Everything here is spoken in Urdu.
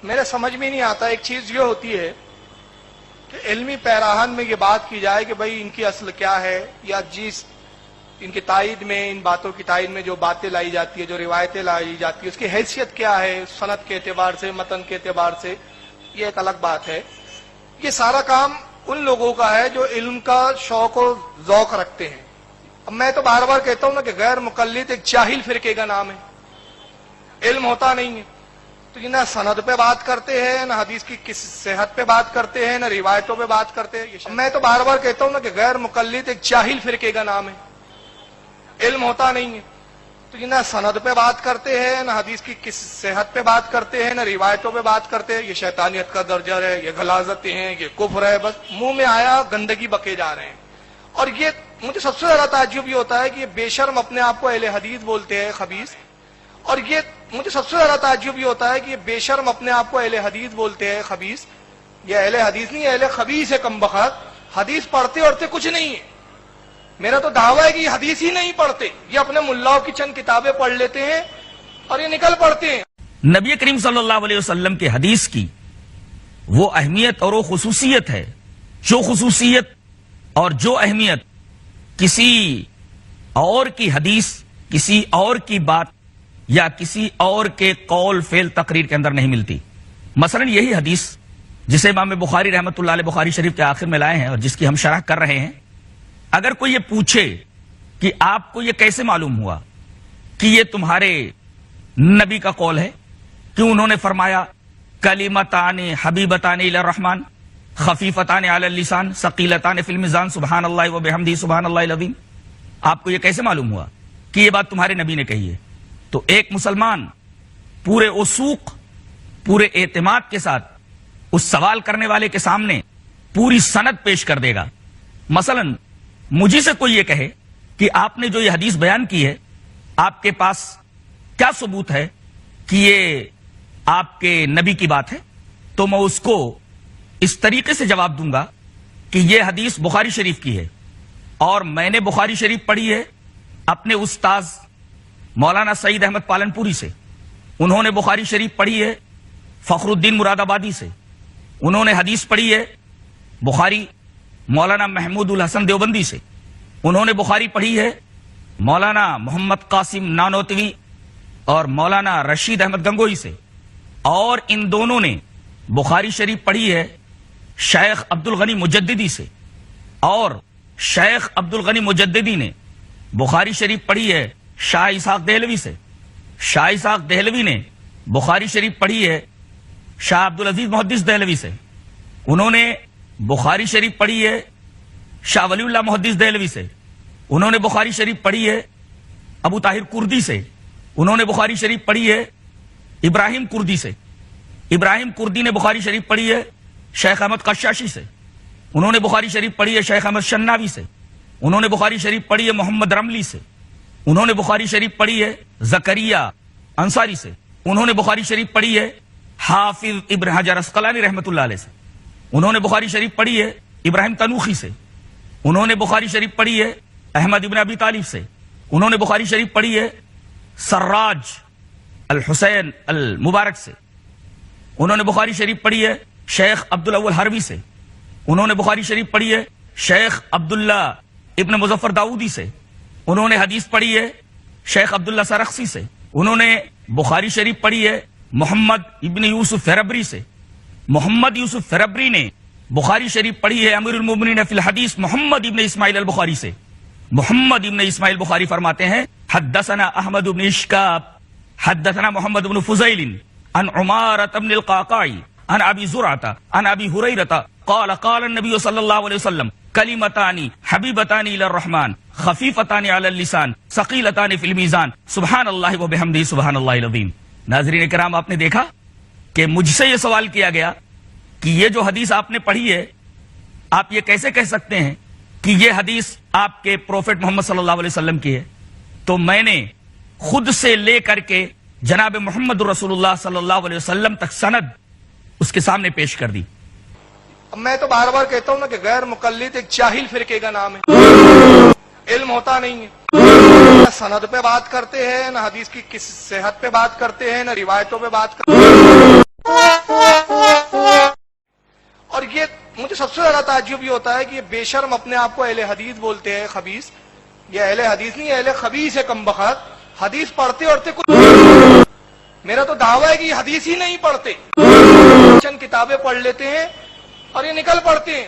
میرے سمجھ میں نہیں آتا، ایک چیز یہ ہوتی ہے کہ علمی پیراہن میں یہ بات کی جائے کہ بھائی ان کی اصل کیا ہے، یا جس ان کی تائید میں، ان باتوں کی تائید میں جو باتیں لائی جاتی ہے، جو روایتیں لائی جاتی ہے، اس کی حیثیت کیا ہے سند کے اعتبار سے، متن کے اعتبار سے، یہ ایک الگ بات ہے۔ یہ سارا کام ان لوگوں کا ہے جو علم کا شوق و ذوق رکھتے ہیں۔ اب میں تو بار بار کہتا ہوں نا کہ غیر مقلد ایک جاہل فرقے کا نام ہے، علم ہوتا نہیں ہے، تو یہ نہ سند پہ بات کرتے ہیں، نہ حدیث کی کس صحت پہ بات کرتے ہیں، نہ روایتوں پہ بات کرتے ہیں۔ میں تو بار بار کہتا ہوں نا کہ غیر مقلد ایک جاہل فرقے کا نام ہے، علم ہوتا نہیں ہے، تو یہ نہ سند پہ بات کرتے ہیں، نہ حدیث کی کس صحت پہ بات کرتے ہیں، نہ روایتوں پہ بات کرتے ہیں۔ یہ شیطانیت کا درجہ ہے، یہ غلاظتیں ہیں، یہ کفر ہے، بس منہ میں آیا گندگی بکے جا رہے ہیں۔ اور یہ مجھے سب سے زیادہ تعجب یہ ہوتا ہے کہ یہ بے شرم اپنے آپ کو اہل حدیث بولتے ہیں، خبیث۔ اور یہ مجھے سب سے زیادہ تعجب یہ ہوتا ہے کہ یہ بے شرم اپنے آپ کو اہل حدیث بولتے ہیں، خبیث۔ یہ اہل حدیث نہیں، اہل خبیث ہے، کم بخت۔ حدیث پڑھتے اڑتے کچھ نہیں ہے۔ میرا تو دعویٰ ہے کہ یہ حدیث ہی نہیں پڑھتے، یہ اپنے ملاؤں کی چند کتابیں پڑھ لیتے ہیں اور یہ نکل پڑتے ہیں۔ نبی کریم صلی اللہ علیہ وسلم کے حدیث کی وہ اہمیت اور وہ خصوصیت ہے، جو خصوصیت اور جو اہمیت کسی اور کی حدیث، کسی اور کی بات یا کسی اور کے قول فعل تقریر کے اندر نہیں ملتی۔ مثلا یہی حدیث جسے امام بخاری رحمۃ اللہ علیہ بخاری شریف کے آخر میں لائے ہیں اور جس کی ہم شرح کر رہے ہیں، اگر کوئی یہ پوچھے کہ آپ کو یہ کیسے معلوم ہوا کہ یہ تمہارے نبی کا قول ہے، کیوں انہوں نے فرمایا کلمتان حبیبتان الی الرحمن خفیفتان علی اللسان ثقیلتان فی المیزان سبحان اللہ و بحمدہ سبحان اللہ العظیم، آپ کو یہ کیسے معلوم ہوا کہ یہ بات تمہارے نبی نے کہی ہے؟ تو ایک مسلمان پورے وثوق، پورے اعتماد کے ساتھ اس سوال کرنے والے کے سامنے پوری سند پیش کر دے گا۔ مثلا مجھے سے کوئی یہ کہے کہ آپ نے جو یہ حدیث بیان کی ہے، آپ کے پاس کیا ثبوت ہے کہ یہ آپ کے نبی کی بات ہے، تو میں اس کو اس طریقے سے جواب دوں گا کہ یہ حدیث بخاری شریف کی ہے اور میں نے بخاری شریف پڑھی ہے اپنے استاذ مولانا سعید احمد پالنپوری سے، انہوں نے بخاری شریف پڑھی ہے فخر الدین مراد آبادی سے، انہوں نے حدیث پڑھی ہے بخاری مولانا محمود الحسن دیوبندی سے، انہوں نے بخاری پڑھی ہے مولانا محمد قاسم نانوتوی اور مولانا رشید احمد گنگوئی سے، اور ان دونوں نے بخاری شریف پڑھی ہے شیخ عبد الغنی مجددی سے، اور شیخ عبد الغنی مجددی نے بخاری شریف پڑھی ہے شاہ اسحاق دہلوی سے، شاہ اسحاق دہلوی نے بخاری شریف پڑھی ہے شاہ عبدالعزیز محدث دہلوی سے، انہوں نے بخاری شریف پڑھی ہے شاہ ولی اللہ محدث دہلوی سے، انہوں نے بخاری شریف پڑھی ہے ابو طاہر کردی سے، انہوں نے بخاری شریف پڑھی ہے ابراہیم کردی سے، ابراہیم کردی نے بخاری شریف پڑھی ہے شیخ احمد قشاشی سے، انہوں نے بخاری شریف پڑھی ہے شیخ احمد شناوی سے، انہوں نے بخاری شریف پڑھی ہے محمد رملی سے، انہوں نے بخاری شریف پڑھی ہے زکریہ انصاری سے، انہوں نے بخاری شریف پڑھی ہے حافظ ابن حجر عسقلانی رحمۃ اللہ علیہ سے، انہوں نے بخاری شریف پڑھی ہے ابراہیم تنوخی سے، انہوں نے بخاری شریف پڑھی ہے احمد ابن ابی طالب سے، انہوں نے بخاری شریف پڑھی ہے سراج الحسین المبارک سے، انہوں نے بخاری شریف پڑھی ہے شیخ عبدالاول حروی سے، انہوں نے بخاری شریف پڑھی ہے شیخ عبداللہ ابن مظفر داؤدی سے، انہوں نے حدیث پڑھی ہے شیخ عبداللہ سرخسی سے، انہوں نے بخاری شریف پڑھی ہے محمد ابن یوسف فربری سے، محمد یوسف فربری نے بخاری شریف پڑھی ہے امیر المومنین فی الحدیث محمد ابن اسماعیل البخاری سے، محمد ابن اسماعیل بخاری فرماتے ہیں حدثنا احمد ابن اشکاب حدثنا محمد ابن فضیل عن عمارة ابن القعقاعی عن ابی زرعة عن ابی ہریرة قال قال النبی صلی اللہ علیہ وسلم کلمتان حبیبتان الی الرحمن خفیفتان علی اللسان ثقیلتان فی المیزان سبحان اللہ و بحمدہ سبحان اللہ العظیم۔ ناظرین کرام، آپ نے دیکھا کہ مجھ سے یہ سوال کیا گیا کہ یہ جو حدیث آپ نے پڑھی ہے، آپ یہ کیسے کہہ سکتے ہیں کہ یہ حدیث آپ کے پروفٹ محمد صلی اللہ علیہ وسلم کی ہے؟ تو میں نے خود سے لے کر کے جناب محمد رسول اللہ صلی اللہ علیہ وسلم تک سند اس کے سامنے پیش کر دی۔ اب میں تو بار بار کہتا ہوں نا کہ غیر مقلد ایک جاہل فرقے کا نام ہے، علم ہوتا نہیں ہے، نہ سند پہ بات کرتے ہیں، نہ حدیث کی کس صحت پہ بات کرتے ہیں، نہ روایتوں پہ بات کرتے ہیں۔ مجھے سب سے زیادہ تعجب یہ ہوتا ہے کہ یہ بے شرم اپنے آپ کو اہل حدیث بولتے ہیں، خبیث. یہ اہل حدیث نہیں، اہل خبیث ہے کمبخت. حدیث پڑھتے کچھ. میرا تو دعویٰ ہے کہ یہ حدیث ہی نہیں پڑھتے، چند کتابیں پڑھ لیتے ہیں اور یہ نکل پڑتے ہیں.